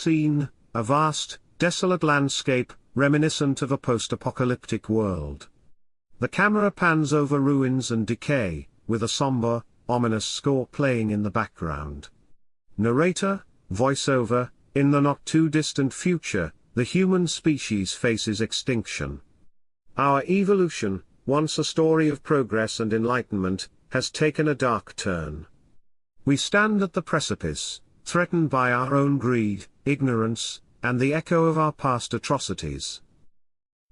Scene, a vast, desolate landscape, reminiscent of a post-apocalyptic world. The camera pans over ruins and decay, with a somber, ominous score playing in the background. Narrator, voiceover, in the not-too-distant future, the human species faces extinction. Our evolution, once a story of progress and enlightenment, has taken a dark turn. We stand at the precipice, threatened by our own greed, ignorance, and the echo of our past atrocities.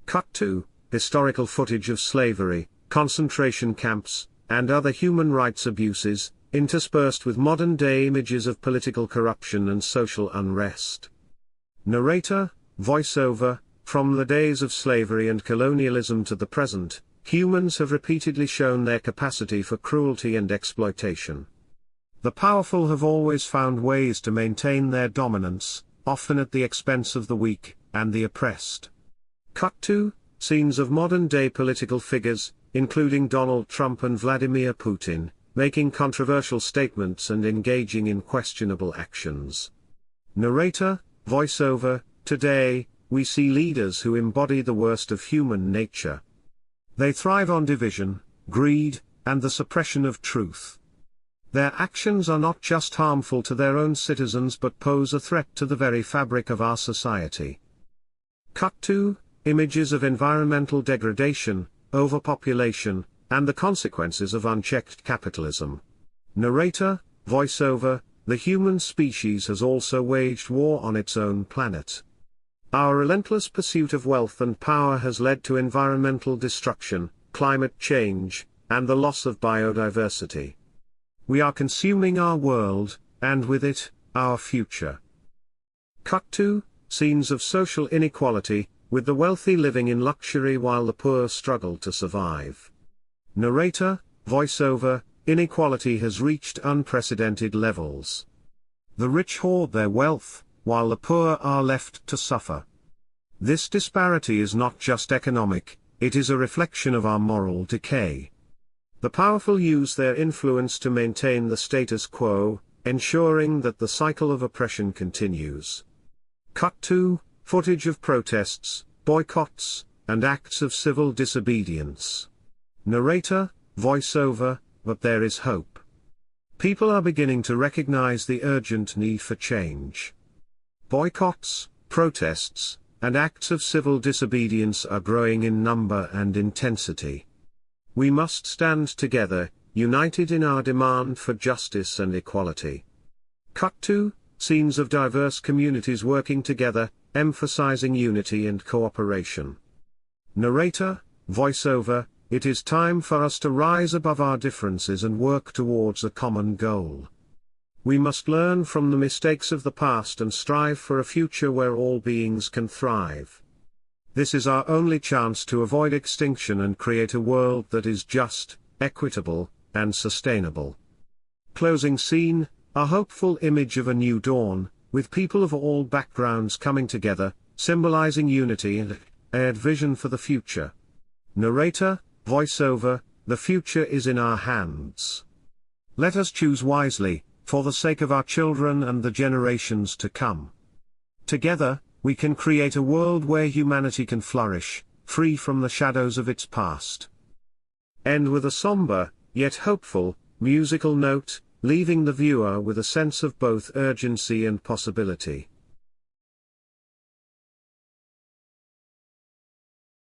Cut to historical footage of slavery, concentration camps, and other human rights abuses, interspersed with modern-day images of political corruption and social unrest. Narrator, voiceover, from the days of slavery and colonialism to the present, humans have repeatedly shown their capacity for cruelty and exploitation. The powerful have always found ways to maintain their dominance, often at the expense of the weak and the oppressed. Cut to scenes of modern-day political figures, including Donald Trump and Vladimir Putin, making controversial statements and engaging in questionable actions. Narrator, voiceover, today, we see leaders who embody the worst of human nature. They thrive on division, greed, and the suppression of truth. Their actions are not just harmful to their own citizens but pose a threat to the very fabric of our society. Cut to images of environmental degradation, overpopulation, and the consequences of unchecked capitalism. Narrator, voiceover, the human species has also waged war on its own planet. Our relentless pursuit of wealth and power has led to environmental destruction, climate change, and the loss of biodiversity. We are consuming our world, and with it, our future. Cut to scenes of social inequality, with the wealthy living in luxury while the poor struggle to survive. Narrator, voiceover, inequality has reached unprecedented levels. The rich hoard their wealth, while the poor are left to suffer. This disparity is not just economic, it is a reflection of our moral decay. The powerful use their influence to maintain the status quo, ensuring that the cycle of oppression continues. Cut to footage of protests, boycotts, and acts of civil disobedience. Narrator, voiceover, but there is hope. People are beginning to recognize the urgent need for change. Boycotts, protests, and acts of civil disobedience are growing in number and intensity. We must stand together, united in our demand for justice and equality. Cut to scenes of diverse communities working together, emphasizing unity and cooperation. Narrator, voiceover, it is time for us to rise above our differences and work towards a common goal. We must learn from the mistakes of the past and strive for a future where all beings can thrive. This is our only chance to avoid extinction and create a world that is just, equitable, and sustainable. Closing scene, a hopeful image of a new dawn, with people of all backgrounds coming together, symbolizing unity and a shared vision for the future. Narrator, voiceover, the future is in our hands. Let us choose wisely, for the sake of our children and the generations to come. Together, we can create a world where humanity can flourish, free from the shadows of its past. End with a somber, yet hopeful, musical note, leaving the viewer with a sense of both urgency and possibility.